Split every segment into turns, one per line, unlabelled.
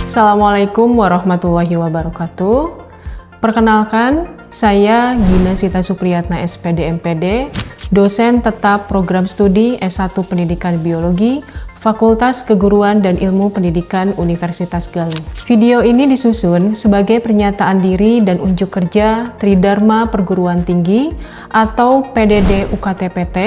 Assalamualaikum warahmatullahi wabarakatuh. Perkenalkan, saya Gina Sita Supriyatna SPD MPD, dosen tetap program studi S1 Pendidikan Biologi, Fakultas Keguruan dan Ilmu Pendidikan Universitas Galuh. Video ini disusun sebagai pernyataan diri dan unjuk kerja Tridharma Perguruan Tinggi atau PDD UKT-PT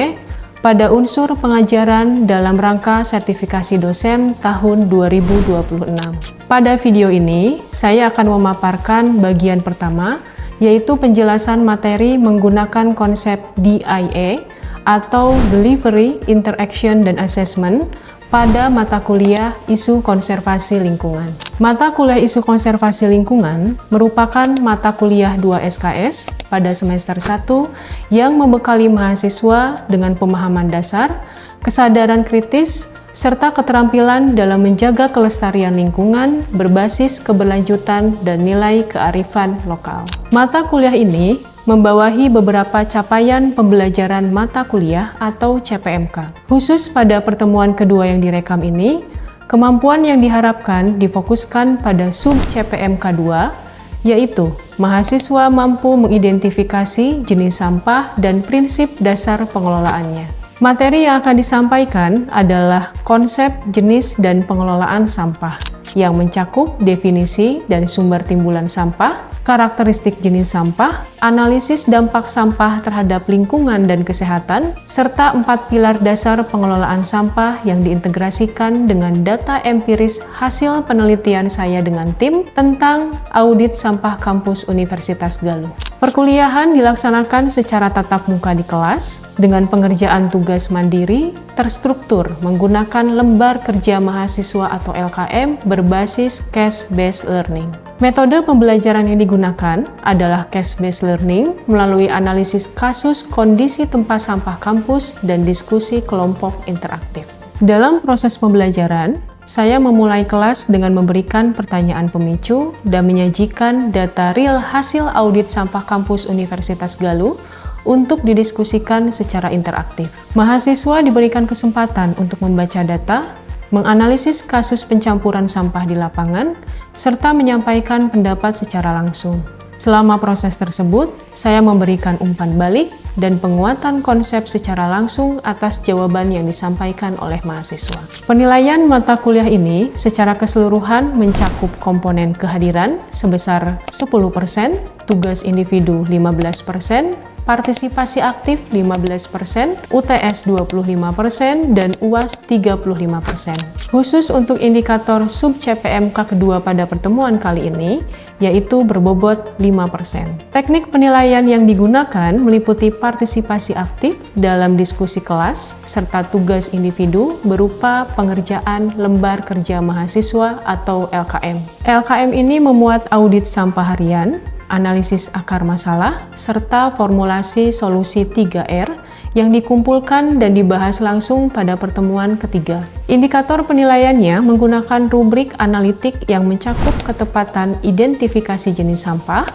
pada unsur pengajaran dalam rangka sertifikasi dosen tahun 2026. Pada video ini, saya akan memaparkan bagian pertama, yaitu penjelasan materi menggunakan konsep DIA atau Delivery, Interaction, dan Assessment pada mata kuliah Isu Konservasi Lingkungan. Mata kuliah Isu Konservasi Lingkungan merupakan mata kuliah 2 SKS pada semester 1 yang membekali mahasiswa dengan pemahaman dasar, kesadaran kritis, serta keterampilan dalam menjaga kelestarian lingkungan berbasis keberlanjutan dan nilai kearifan lokal. Mata kuliah ini membawahi beberapa capaian pembelajaran mata kuliah atau CPMK. Khusus pada pertemuan kedua yang direkam ini, kemampuan yang diharapkan difokuskan pada sub CPMK 2, yaitu mahasiswa mampu mengidentifikasi jenis sampah dan prinsip dasar pengelolaannya. Materi yang akan disampaikan adalah konsep jenis dan pengelolaan sampah, yang mencakup definisi dan sumber timbulan sampah, karakteristik jenis sampah, analisis dampak sampah terhadap lingkungan dan kesehatan, serta 4 pilar dasar pengelolaan sampah yang diintegrasikan dengan data empiris hasil penelitian saya dengan tim tentang audit sampah kampus Universitas Galuh. Perkuliahan dilaksanakan secara tatap muka di kelas dengan pengerjaan tugas mandiri terstruktur menggunakan lembar kerja mahasiswa atau LKM berbasis case-based learning. Metode pembelajaran yang digunakan adalah case-based learning melalui analisis kasus kondisi tempat sampah kampus dan diskusi kelompok interaktif. Dalam proses pembelajaran, saya memulai kelas dengan memberikan pertanyaan pemicu dan menyajikan data real hasil audit sampah kampus Universitas Galuh untuk didiskusikan secara interaktif. Mahasiswa diberikan kesempatan untuk membaca data, menganalisis kasus pencampuran sampah di lapangan, serta menyampaikan pendapat secara langsung. Selama proses tersebut, saya memberikan umpan balik dan penguatan konsep secara langsung atas jawaban yang disampaikan oleh mahasiswa. Penilaian mata kuliah ini secara keseluruhan mencakup komponen kehadiran sebesar 10%, tugas individu 15%, partisipasi aktif 15%, UTS 25%, dan UAS 35%. Khusus untuk indikator sub CPMK kedua pada pertemuan kali ini, yaitu berbobot 5%. Teknik penilaian yang digunakan meliputi partisipasi aktif dalam diskusi kelas, serta tugas individu berupa pengerjaan lembar kerja mahasiswa atau LKM. LKM ini memuat audit sampah harian, analisis akar masalah, serta formulasi solusi 3R yang dikumpulkan dan dibahas langsung pada pertemuan ketiga. Indikator penilaiannya menggunakan rubrik analitik yang mencakup ketepatan identifikasi jenis sampah,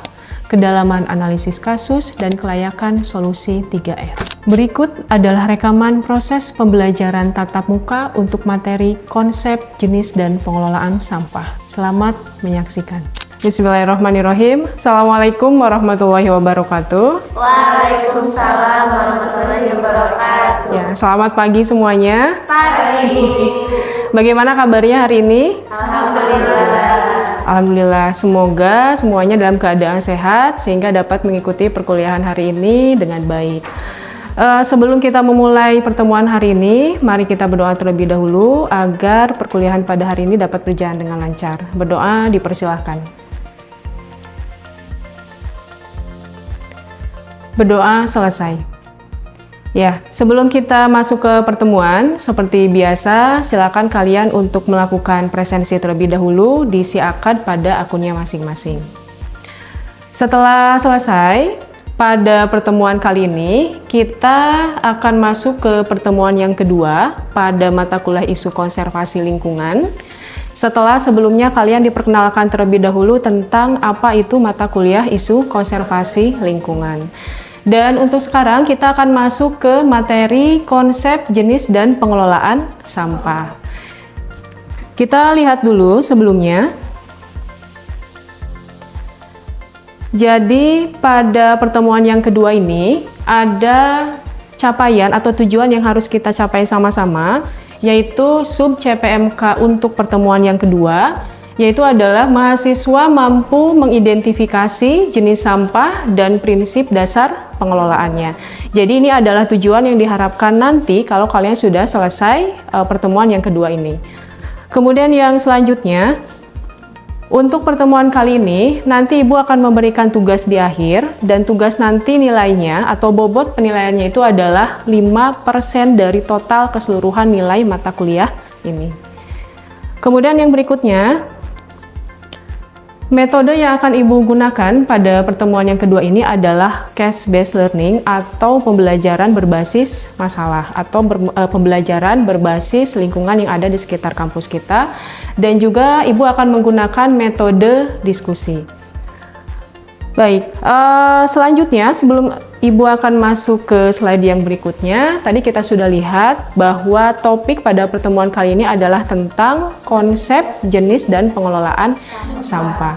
kedalaman analisis kasus, dan kelayakan solusi 3R. Berikut adalah rekaman proses pembelajaran tatap muka untuk materi konsep jenis dan pengelolaan sampah. Selamat menyaksikan. Bismillahirrahmanirrahim. Assalamualaikum warahmatullahi wabarakatuh.
Waalaikumsalam warahmatullahi wabarakatuh.
Ya, selamat pagi semuanya.
Pagi.
Bagaimana kabarnya hari ini?
Alhamdulillah.
Alhamdulillah, semoga semuanya dalam keadaan sehat sehingga dapat mengikuti perkuliahan hari ini dengan baik. Sebelum kita memulai pertemuan hari ini, mari kita berdoa terlebih dahulu agar perkuliahan pada hari ini dapat berjalan dengan lancar. Berdoa dipersilahkan. Berdoa selesai. Ya, sebelum kita masuk ke pertemuan, seperti biasa, silakan kalian untuk melakukan presensi terlebih dahulu di si akad pada akunnya masing-masing. Setelah selesai, pada pertemuan kali ini, kita akan masuk ke pertemuan yang kedua pada mata kuliah Isu Konservasi Lingkungan. Setelah sebelumnya kalian diperkenalkan terlebih dahulu tentang apa itu mata kuliah Isu Konservasi Lingkungan. Dan untuk sekarang kita akan masuk ke materi konsep jenis dan pengelolaan sampah. Kita lihat dulu sebelumnya Jadi pada pertemuan yang kedua ini ada capaian atau tujuan yang harus kita capai sama-sama, yaitu sub CPMK untuk pertemuan yang kedua, yaitu adalah mahasiswa mampu mengidentifikasi jenis sampah dan prinsip dasar pengelolaannya. Jadi ini adalah tujuan yang diharapkan nanti kalau kalian sudah selesai pertemuan yang kedua ini. Kemudian yang selanjutnya, untuk pertemuan kali ini, nanti Ibu akan memberikan tugas di akhir, dan tugas nanti nilainya atau bobot penilaiannya itu adalah 5% dari total keseluruhan nilai mata kuliah ini. Kemudian yang berikutnya, metode yang akan Ibu gunakan pada pertemuan yang kedua ini adalah case-based learning atau pembelajaran berbasis masalah atau pembelajaran berbasis lingkungan yang ada di sekitar kampus kita, dan juga Ibu akan menggunakan metode diskusi. Baik, selanjutnya sebelum Ibu akan masuk ke slide yang berikutnya, tadi kita sudah lihat bahwa topik pada pertemuan kali ini adalah tentang konsep, jenis, dan pengelolaan sampah.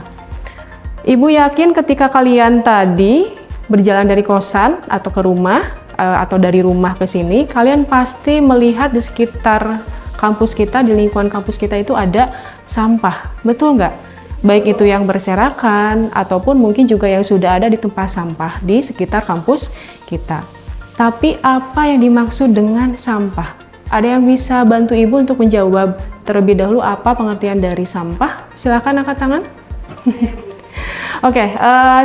Ibu yakin ketika kalian tadi berjalan dari kosan atau ke rumah, atau dari rumah ke sini, kalian pasti melihat di sekitar kampus kita, di lingkungan kampus kita itu ada sampah, betul nggak? Baik itu yang berserakan ataupun mungkin juga yang sudah ada di tempat sampah di sekitar kampus kita. Tapi apa yang dimaksud dengan sampah? Ada yang bisa bantu Ibu untuk menjawab terlebih dahulu apa pengertian dari sampah? Silakan angkat tangan. Oke,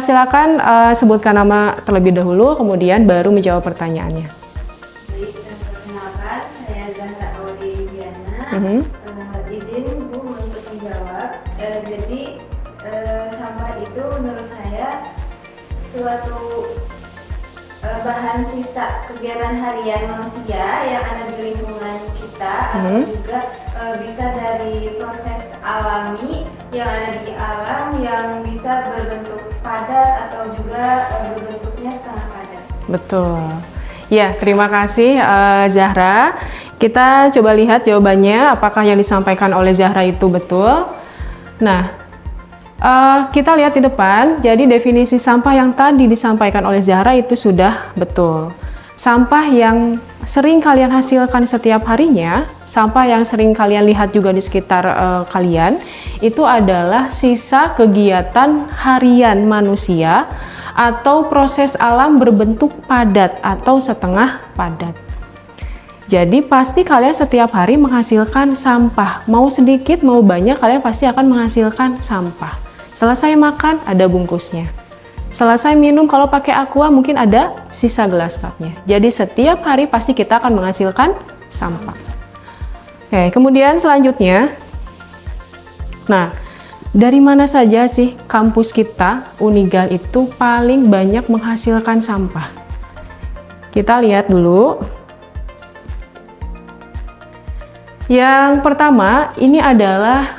silakan sebutkan nama terlebih dahulu, kemudian baru menjawab pertanyaannya.
Baik, perkenalkan saya Zahra Auliana. Izin Bu untuk menjawab. Jadi sampah itu menurut saya suatu bahan sisa kegiatan harian manusia yang ada di lingkungan kita, atau juga bisa dari proses alami yang ada di alam yang bisa berbentuk padat atau juga berbentuknya setengah padat.
Betul. Ya, terima kasih Zahra. Kita coba lihat jawabannya, apakah yang disampaikan oleh Zahra itu betul. Nah, kita lihat di depan, jadi definisi sampah yang tadi disampaikan oleh Zahra itu sudah betul. Sampah yang sering kalian hasilkan setiap harinya, sampah yang sering kalian lihat juga di sekitar kalian, itu adalah sisa kegiatan harian manusia atau proses alam berbentuk padat atau setengah padat. Jadi pasti kalian setiap hari menghasilkan sampah, mau sedikit mau banyak kalian pasti akan menghasilkan sampah. Selesai makan ada bungkusnya. Selesai minum kalau pakai aqua mungkin ada sisa gelas cupnya. Jadi setiap hari pasti kita akan menghasilkan sampah. Oke, kemudian selanjutnya, nah dari mana saja sih kampus kita Unigal itu paling banyak menghasilkan sampah? Kita lihat dulu. Yang pertama ini adalah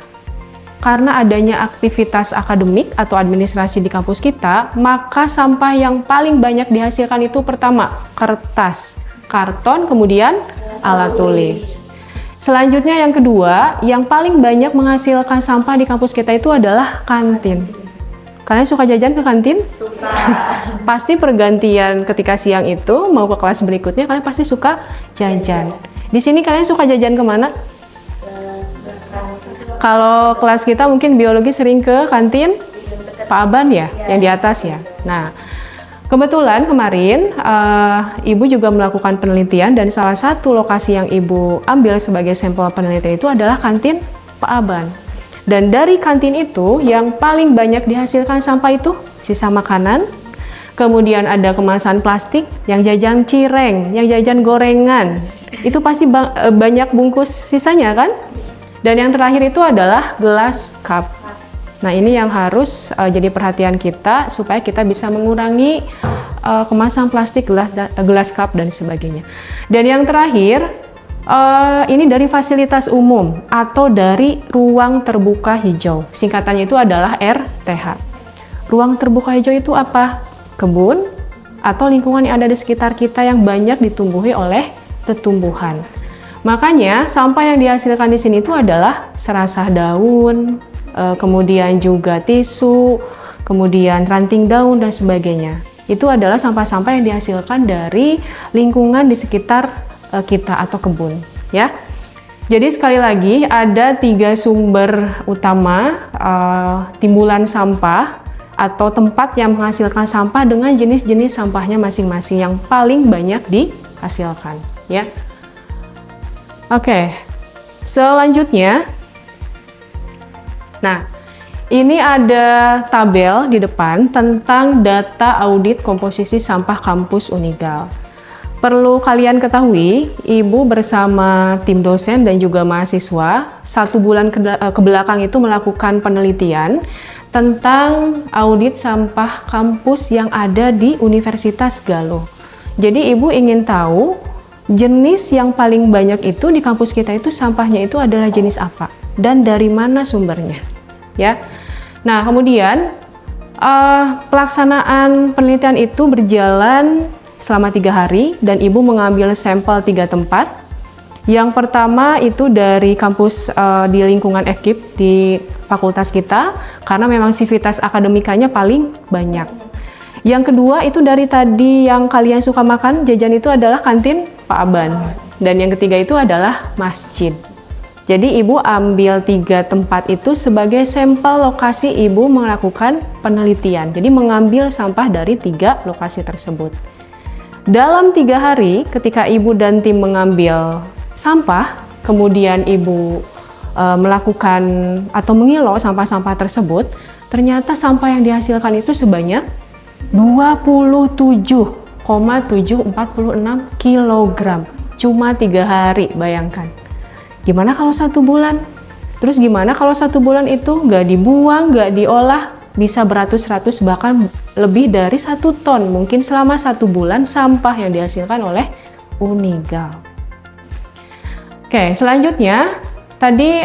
karena adanya aktivitas akademik atau administrasi di kampus kita, maka sampah yang paling banyak dihasilkan itu pertama kertas, karton, kemudian alat tulis. Selanjutnya yang kedua, yang paling banyak menghasilkan sampah di kampus kita itu adalah kantin. Kalian suka jajan ke kantin?
Suka.
Pasti pergantian ketika siang itu mau ke kelas berikutnya kalian pasti suka jajan. Di sini kalian suka jajan kemana? Kalau kelas kita mungkin biologi sering ke kantin Pak Aban ya, yang di atas ya. Nah, kebetulan kemarin Ibu juga melakukan penelitian dan salah satu lokasi yang Ibu ambil sebagai sampel penelitian itu adalah kantin Pak Aban. Dan dari kantin itu yang paling banyak dihasilkan sampah itu sisa makanan, kemudian ada kemasan plastik, yang jajan cireng, yang jajan gorengan. Itu pasti banyak bungkus sisanya kan? Dan yang terakhir itu adalah gelas cup. Nah, ini yang harus jadi perhatian kita supaya kita bisa mengurangi kemasan plastik, gelas cup dan sebagainya. Dan yang terakhir, ini dari fasilitas umum atau dari ruang terbuka hijau. Singkatannya itu adalah RTH. Ruang terbuka hijau itu apa? Kebun atau lingkungan yang ada di sekitar kita yang banyak ditumbuhi oleh tumbuhan. Makanya sampah yang dihasilkan di sini itu adalah serasah daun, kemudian juga tisu, kemudian ranting daun dan sebagainya. Itu adalah sampah-sampah yang dihasilkan dari lingkungan di sekitar kita atau kebun, ya. Jadi sekali lagi ada 3 sumber utama timbulan sampah atau tempat yang menghasilkan sampah dengan jenis-jenis sampahnya masing-masing yang paling banyak dihasilkan, ya. Oke, selanjutnya, nah ini ada tabel di depan tentang data audit komposisi sampah kampus Unigal. Perlu kalian ketahui, Ibu bersama tim dosen dan juga mahasiswa 1 bulan ke belakang itu melakukan penelitian tentang audit sampah kampus yang ada di Universitas Galuh. Jadi Ibu ingin tahu jenis yang paling banyak itu di kampus kita itu sampahnya itu adalah jenis apa dan dari mana sumbernya, ya. Nah, kemudian pelaksanaan penelitian itu berjalan selama 3 hari dan Ibu mengambil sampel 3 tempat. Yang pertama itu dari kampus di lingkungan FKIP di fakultas kita, karena memang sivitas akademikanya paling banyak. Yang kedua itu dari tadi yang kalian suka makan, jajan itu adalah kantin Pak Aban. Dan yang ketiga itu adalah masjid. Jadi Ibu ambil 3 tempat itu sebagai sampel lokasi Ibu melakukan penelitian. Jadi mengambil sampah dari 3 lokasi tersebut. Dalam 3 hari ketika Ibu dan tim mengambil sampah, kemudian Ibu melakukan atau mengilau sampah-sampah tersebut, ternyata sampah yang dihasilkan itu sebanyak 27,746 kg. Cuma 3 hari, bayangkan. Gimana kalau 1 bulan? Terus gimana kalau 1 bulan itu nggak dibuang, nggak diolah, bisa beratus-ratus bahkan lebih dari 1 ton. Mungkin selama 1 bulan sampah yang dihasilkan oleh Unigal. Oke, selanjutnya tadi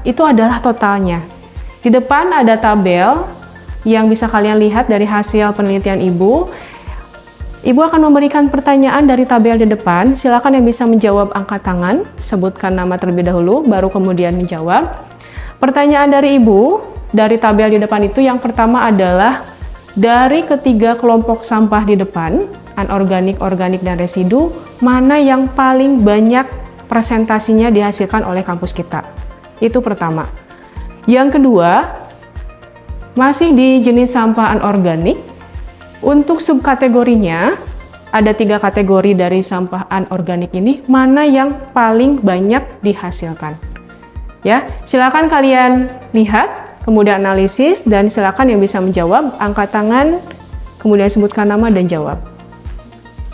itu adalah totalnya. Di depan ada tabel yang bisa kalian lihat dari hasil penelitian Ibu. Ibu akan memberikan pertanyaan dari tabel di depan. Silakan yang bisa menjawab angkat tangan, sebutkan nama terlebih dahulu, baru kemudian menjawab. Pertanyaan dari Ibu dari tabel di depan itu yang pertama adalah dari ketiga kelompok sampah di depan, anorganik, organik, dan residu, mana yang paling banyak presentasinya dihasilkan oleh kampus kita? Itu pertama. Yang kedua, masih di jenis sampah anorganik. Untuk subkategorinya, ada 3 kategori dari sampah anorganik ini, mana yang paling banyak dihasilkan? Ya, silakan kalian lihat, kemudian analisis, dan silakan yang bisa menjawab, angkat tangan, kemudian sebutkan nama dan jawab.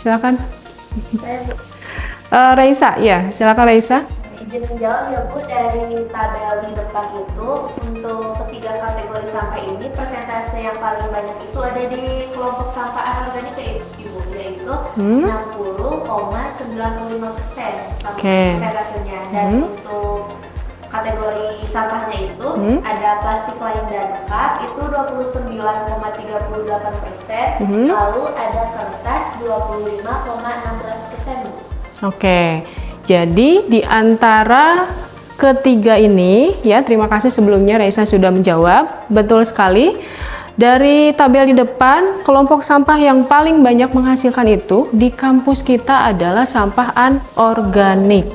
Silakan. Raisa, ya, silakan Raisa.
Izin menjawab ya Bu, dari tabel di depan itu untuk ketiga kategori sampah ini persentase yang paling banyak itu ada di kelompok sampah anorganik Ibu, yaitu 60,95% persentasenya. Dan untuk kategori sampahnya itu ada plastik lain dan cup itu 29,38%, lalu ada kertas 25,16%.
Oke, jadi di antara ketiga ini, ya, terima kasih sebelumnya Raisa sudah menjawab. Betul sekali. Dari tabel di depan, kelompok sampah yang paling banyak menghasilkan itu di kampus kita adalah sampah anorganik.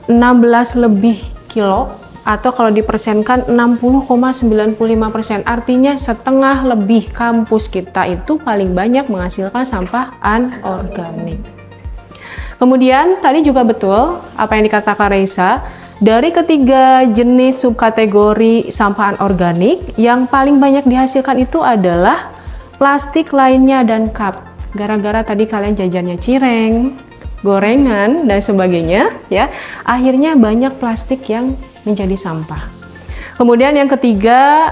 16 lebih kilo, atau kalau dipersenkan 60,95%. Artinya setengah lebih kampus kita itu paling banyak menghasilkan sampah anorganik. Kemudian tadi juga betul apa yang dikatakan Raisa, dari ketiga jenis subkategori sampah anorganik yang paling banyak dihasilkan itu adalah plastik lainnya dan cup. Gara-gara tadi kalian jajannya cireng, gorengan dan sebagainya, ya, akhirnya banyak plastik yang menjadi sampah. Kemudian yang ketiga,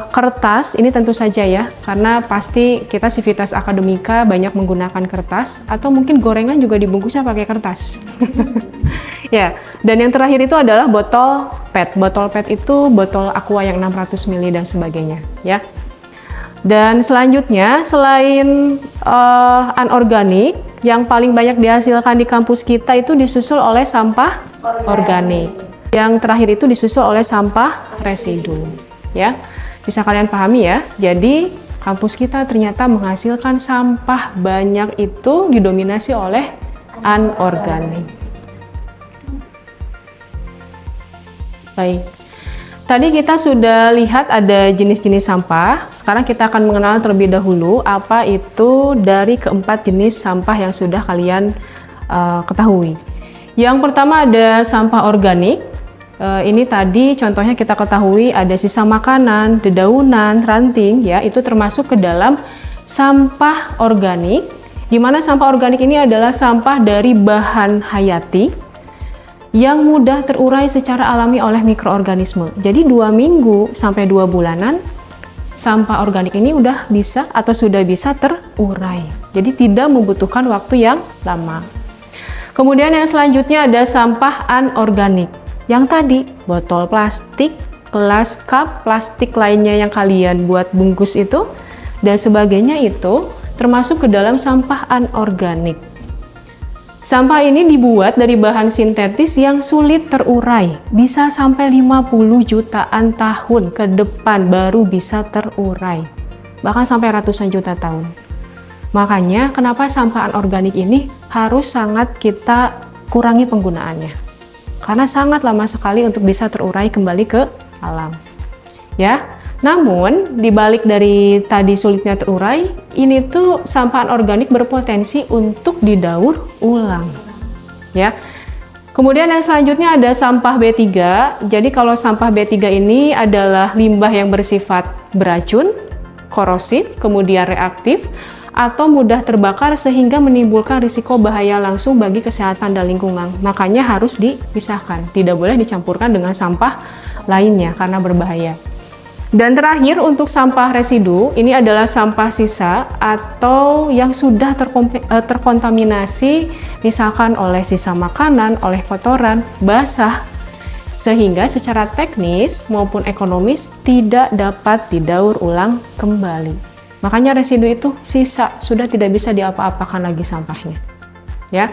kertas, ini tentu saja ya, karena pasti kita sivitas akademika banyak menggunakan kertas, atau mungkin gorengan juga dibungkusnya pakai kertas. Ya, dan yang terakhir itu adalah botol PET. Botol PET itu botol aqua yang 600 ml dan sebagainya, ya. Dan selanjutnya, selain anorganik, yang paling banyak dihasilkan di kampus kita itu disusul oleh sampah organik. Yang terakhir itu disusul oleh sampah residu, ya. Bisa kalian pahami ya. Jadi kampus kita ternyata menghasilkan sampah banyak itu didominasi oleh anorganik. Baik. Tadi kita sudah lihat ada jenis-jenis sampah. Sekarang kita akan mengenal terlebih dahulu apa itu dari keempat jenis sampah yang sudah kalian ketahui. Yang pertama ada sampah organik. Ini tadi contohnya kita ketahui ada sisa makanan, dedaunan, ranting, ya itu termasuk ke dalam sampah organik. Di mana sampah organik ini adalah sampah dari bahan hayati yang mudah terurai secara alami oleh mikroorganisme. Jadi 2 minggu sampai 2 bulanan sampah organik ini udah bisa atau sudah bisa terurai. Jadi tidak membutuhkan waktu yang lama. Kemudian yang selanjutnya ada sampah anorganik. Yang tadi botol plastik, gelas, cup, plastik lainnya yang kalian buat bungkus itu dan sebagainya itu termasuk ke dalam sampah anorganik. Sampah ini dibuat dari bahan sintetis yang sulit terurai, bisa sampai 50 jutaan tahun ke depan baru bisa terurai, bahkan sampai ratusan juta tahun. Makanya kenapa sampah anorganik ini harus sangat kita kurangi penggunaannya, karena sangat lama sekali untuk bisa terurai kembali ke alam. Ya, namun dibalik dari tadi sulitnya terurai, ini tuh sampah anorganik berpotensi untuk didaur ulang. Ya. Kemudian yang selanjutnya ada sampah B3. Jadi kalau sampah B3 ini adalah limbah yang bersifat beracun, korosif, kemudian reaktif, atau mudah terbakar sehingga menimbulkan risiko bahaya langsung bagi kesehatan dan lingkungan. Makanya harus dipisahkan, tidak boleh dicampurkan dengan sampah lainnya karena berbahaya. Dan terakhir untuk sampah residu, ini adalah sampah sisa atau yang sudah terkontaminasi misalkan oleh sisa makanan, oleh kotoran, basah, sehingga secara teknis maupun ekonomis tidak dapat didaur ulang kembali. Makanya residu itu sisa, sudah tidak bisa diapa-apakan lagi sampahnya. Ya,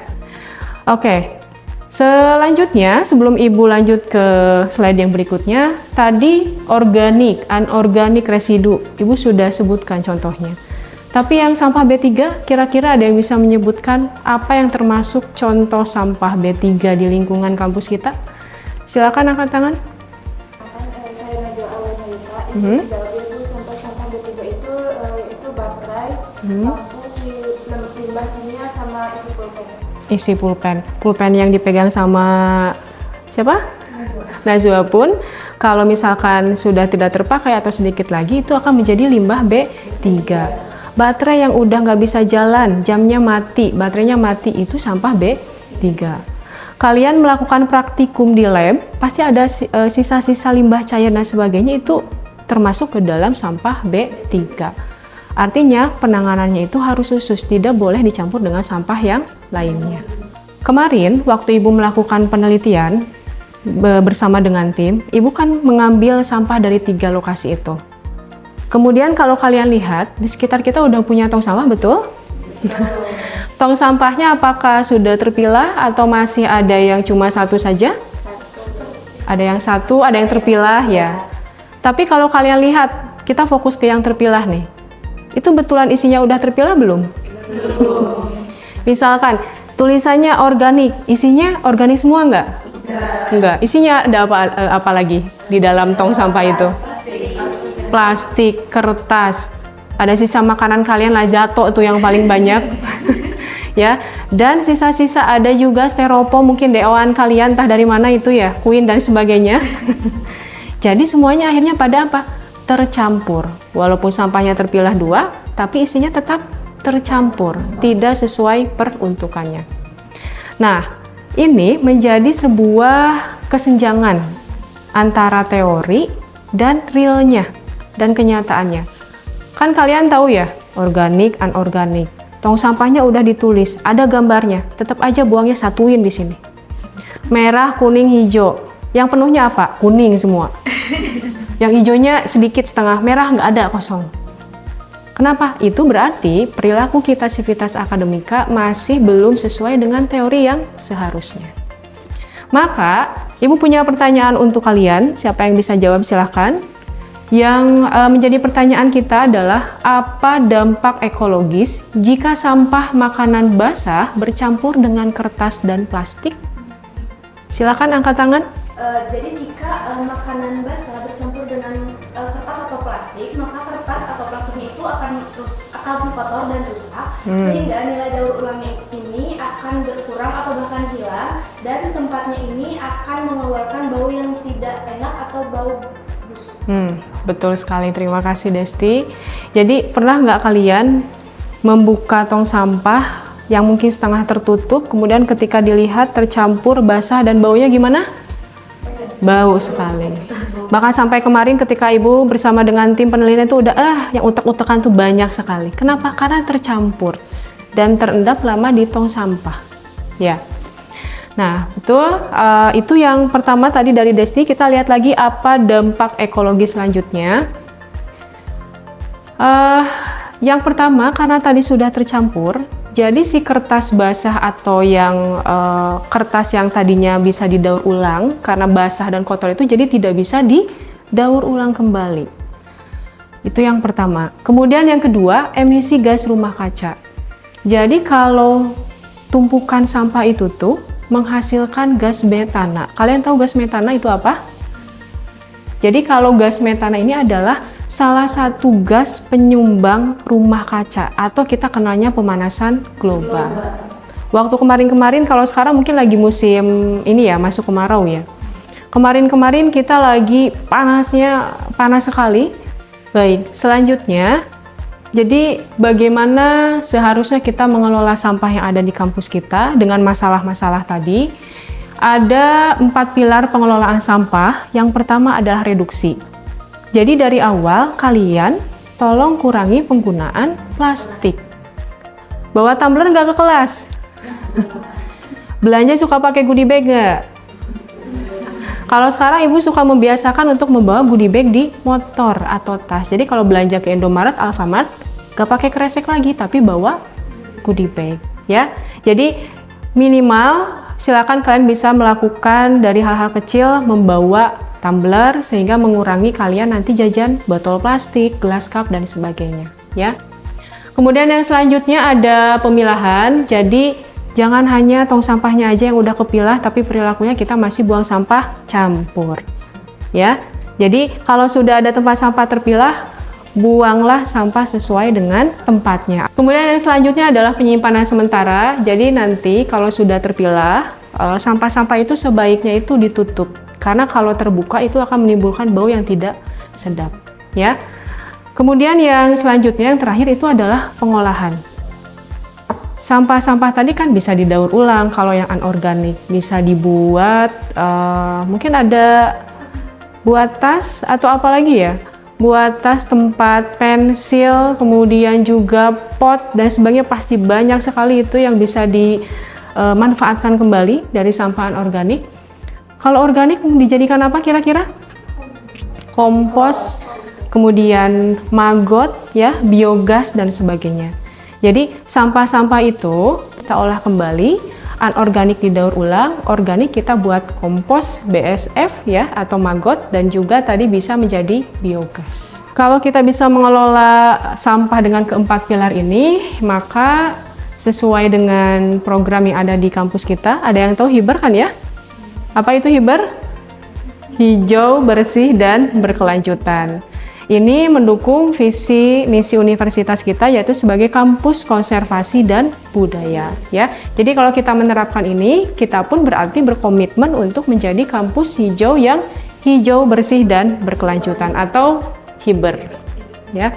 oke. Selanjutnya, sebelum Ibu lanjut ke slide yang berikutnya, tadi organik, anorganik residu, Ibu sudah sebutkan contohnya. Tapi yang sampah B3, kira-kira ada yang bisa menyebutkan apa yang termasuk contoh sampah B3 di lingkungan kampus kita? Silakan angkat tangan.
Saya Najwa Awailita, izin menjawab Ibu. Contoh sampah B3 itu baterai, lampu, limbah kimia, sama isi pulpen.
Isi pulpen. Pulpen yang dipegang sama siapa? Najwa pun kalau misalkan sudah tidak terpakai atau sedikit lagi itu akan menjadi limbah B3. Baterai yang udah nggak bisa jalan, jamnya mati, baterainya mati, itu sampah B3. Kalian melakukan praktikum di lab, pasti ada sisa-sisa limbah cair dan sebagainya, itu termasuk ke dalam sampah B3. Artinya penanganannya itu harus khusus, tidak boleh dicampur dengan sampah yang lainnya. Kemarin waktu Ibu melakukan penelitian bersama dengan tim, Ibu kan mengambil sampah dari 3 lokasi itu. Kemudian kalau kalian lihat, di sekitar kita udah punya tong sampah, betul? Tong sampahnya apakah sudah terpilah atau masih ada yang cuma satu saja? Ada yang satu, ada yang terpilah ya. Tapi kalau kalian lihat, kita fokus ke yang terpilah nih. Itu betulan isinya udah terpilah belum? Misalkan tulisannya organik, isinya organik semua nggak? Enggak. Isinya ada apa lagi di dalam tong sampah itu? Plastik, kertas, ada sisa makanan kalian Lazato itu yang paling banyak. Ya, dan sisa-sisa ada juga styrofoam, mungkin DO-an kalian entah dari mana itu ya, Queen dan sebagainya. Jadi semuanya akhirnya pada apa? Tercampur. Walaupun sampahnya terpilah 2, tapi isinya tetap tercampur, tidak sesuai peruntukannya. Nah, ini menjadi sebuah kesenjangan antara teori dan realnya dan kenyataannya. Kan kalian tahu ya, organik, anorganik. Tong sampahnya udah ditulis, ada gambarnya, tetap aja buangnya satuin di sini. Merah, kuning, hijau. Yang penuhnya apa? Kuning semua. Yang hijaunya sedikit setengah, merah nggak ada, kosong. Kenapa? Itu berarti perilaku kita Civitas Akademika masih belum sesuai dengan teori yang seharusnya. Maka, Ibu punya pertanyaan untuk kalian. Siapa yang bisa jawab silahkan. Yang menjadi pertanyaan kita adalah apa dampak ekologis jika sampah makanan basah bercampur dengan kertas dan plastik? Silakan angkat tangan.
Jadi jika makanan basah bercampur dengan kertas atau plastik, maka kertas atau plastiknya itu akan kotor dan rusak, sehingga nilai daur ulangnya ini akan berkurang atau bahkan hilang, dan tempatnya ini akan mengeluarkan bau yang tidak enak atau bau busuk.
Betul sekali, terima kasih Desti. Jadi pernah nggak kalian membuka tong sampah yang mungkin setengah tertutup, kemudian ketika dilihat tercampur basah dan baunya gimana? Bau sekali. Bahkan sampai kemarin ketika ibu bersama dengan tim penelitian itu udah yang utek-utekan tuh banyak sekali. Kenapa? Karena tercampur dan terendap lama di tong sampah. Ya. Nah, betul. Itu yang pertama tadi dari Desti. Kita lihat lagi apa dampak ekologi selanjutnya. Yang pertama, karena tadi sudah tercampur, jadi si kertas basah atau yang kertas yang tadinya bisa didaur ulang karena basah dan kotor itu jadi tidak bisa didaur ulang kembali. Itu yang pertama. Kemudian yang kedua, emisi gas rumah kaca. Jadi kalau tumpukan sampah itu tuh menghasilkan gas metana. Kalian tahu gas metana itu apa? Jadi kalau gas metana ini adalah salah satu gas penyumbang rumah kaca atau kita kenalnya pemanasan global. Waktu kemarin-kemarin, kalau sekarang mungkin lagi musim ini ya, masuk kemarau ya. Kemarin-kemarin kita lagi panas sekali. Baik, selanjutnya, jadi bagaimana seharusnya kita mengelola sampah yang ada di kampus kita dengan masalah-masalah tadi? Ada 4 pilar pengelolaan sampah. Yang pertama adalah reduksi. Jadi dari awal kalian tolong kurangi penggunaan plastik. Bawa tumbler nggak ke kelas? Belanja suka pakai goodie bag nggak? Kalau sekarang ibu suka membiasakan untuk membawa goodie bag di motor atau tas. Jadi kalau belanja ke Indomaret, Alfamart, nggak pakai kresek lagi, tapi bawa goodie bag. Ya, jadi minimal silakan kalian bisa melakukan dari hal-hal kecil, membawa tumbler sehingga mengurangi kalian nanti jajan botol plastik, gelas cup dan sebagainya ya. Kemudian yang selanjutnya ada pemilahan. Jadi jangan hanya tong sampahnya aja yang udah kepilah tapi perilakunya kita masih buang sampah campur. Ya. Jadi kalau sudah ada tempat sampah terpilah, buanglah sampah sesuai dengan tempatnya. Kemudian yang selanjutnya adalah penyimpanan sementara. Jadi nanti kalau sudah terpilah, sampah-sampah itu sebaiknya itu ditutup. Karena kalau terbuka itu akan menimbulkan bau yang tidak sedap, ya. Kemudian yang selanjutnya, yang terakhir itu adalah pengolahan. Sampah-sampah tadi kan bisa didaur ulang, kalau yang anorganik bisa dibuat, mungkin ada buat tas atau apa lagi ya? Buat tas, tempat pensil, kemudian juga pot dan sebagainya, pasti banyak sekali itu yang bisa dimanfaatkan kembali dari sampah anorganik. Kalau organik dijadikan apa kira-kira? Kompos, kemudian maggot, ya, biogas dan sebagainya. Jadi sampah-sampah itu kita olah kembali, anorganik didaur ulang, organik kita buat kompos, BSF ya atau maggot dan juga tadi bisa menjadi biogas. Kalau kita bisa mengelola sampah dengan keempat pilar ini, maka sesuai dengan program yang ada di kampus kita, ada yang tahu HIBER kan ya? Apa itu HIBER? Hijau, bersih, dan berkelanjutan. Ini mendukung visi misi universitas kita yaitu sebagai kampus konservasi dan budaya ya. Jadi kalau kita menerapkan ini, kita pun berarti berkomitmen untuk menjadi kampus hijau yang hijau, bersih, dan berkelanjutan atau HIBER ya.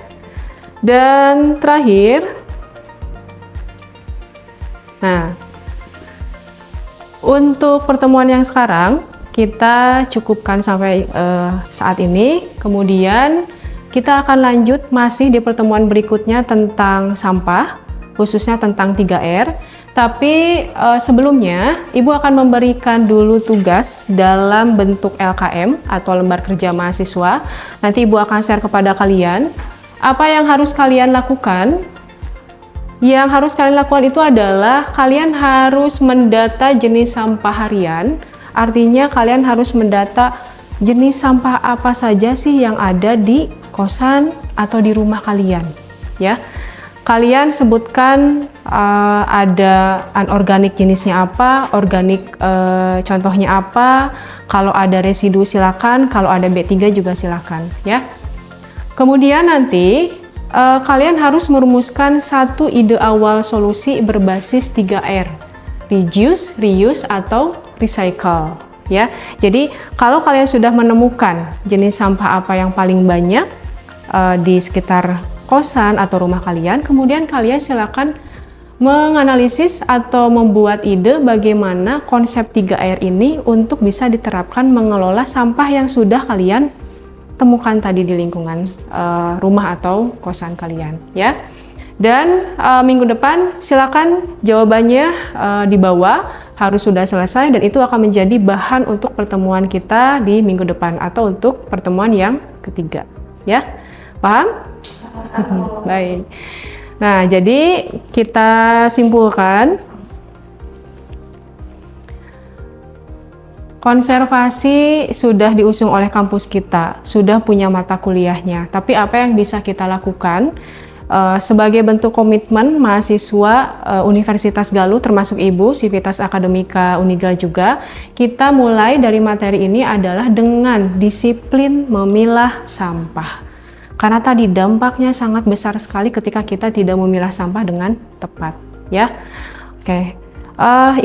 Dan terakhir, nah, untuk pertemuan yang sekarang, kita cukupkan sampai saat ini. Kemudian kita akan lanjut masih di pertemuan berikutnya tentang sampah, khususnya tentang 3R. Tapi sebelumnya, Ibu akan memberikan dulu tugas dalam bentuk LKM atau lembar kerja mahasiswa. Nanti Ibu akan share kepada kalian. Apa yang harus kalian lakukan? Yang harus kalian lakukan itu adalah kalian harus mendata jenis sampah harian. Artinya kalian harus mendata jenis sampah apa saja sih yang ada di kosan atau di rumah kalian, ya. Kalian sebutkan ada anorganik jenisnya apa, organik contohnya apa, kalau ada residu silakan, kalau ada B3 juga silakan, ya. Kemudian nanti kalian harus merumuskan satu ide awal solusi berbasis 3R, reduce, reuse, atau recycle, ya. Jadi kalau kalian sudah menemukan jenis sampah apa yang paling banyak di sekitar kosan atau rumah kalian, kemudian kalian silakan menganalisis atau membuat ide bagaimana konsep 3R ini untuk bisa diterapkan mengelola sampah yang sudah kalian temukan tadi di lingkungan rumah atau kosan kalian, ya. Dan minggu depan silakan jawabannya di bawah, harus sudah selesai, dan itu akan menjadi bahan untuk pertemuan kita di minggu depan atau untuk pertemuan yang ketiga, ya. Paham? Baik. Nah, jadi kita simpulkan, konservasi sudah diusung oleh kampus kita, sudah punya mata kuliahnya. Tapi apa yang bisa kita lakukan sebagai bentuk komitmen mahasiswa Universitas Galuh, termasuk Ibu, Civitas Akademika Unigral juga, kita mulai dari materi ini adalah dengan disiplin memilah sampah. Karena tadi dampaknya sangat besar sekali ketika kita tidak memilah sampah dengan tepat, ya. Oke,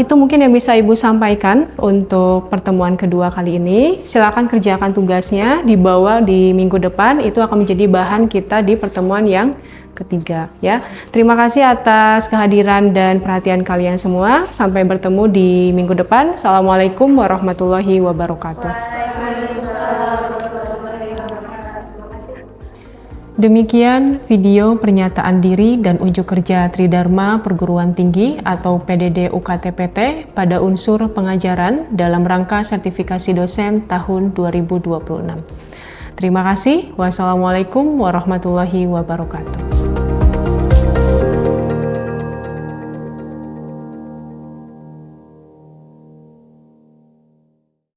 itu mungkin yang bisa Ibu sampaikan untuk pertemuan kedua kali ini. Silakan kerjakan tugasnya, dibawa di minggu depan, itu akan menjadi bahan kita di pertemuan yang ketiga, ya. Terima kasih atas kehadiran dan perhatian kalian semua. Sampai bertemu di minggu depan. Assalamualaikum warahmatullahi wabarakatuh. Demikian video pernyataan diri dan unjuk kerja Tridharma Perguruan Tinggi atau PDD UKT-PT pada unsur pengajaran dalam rangka sertifikasi dosen tahun 2026. Terima kasih. Wassalamualaikum warahmatullahi wabarakatuh.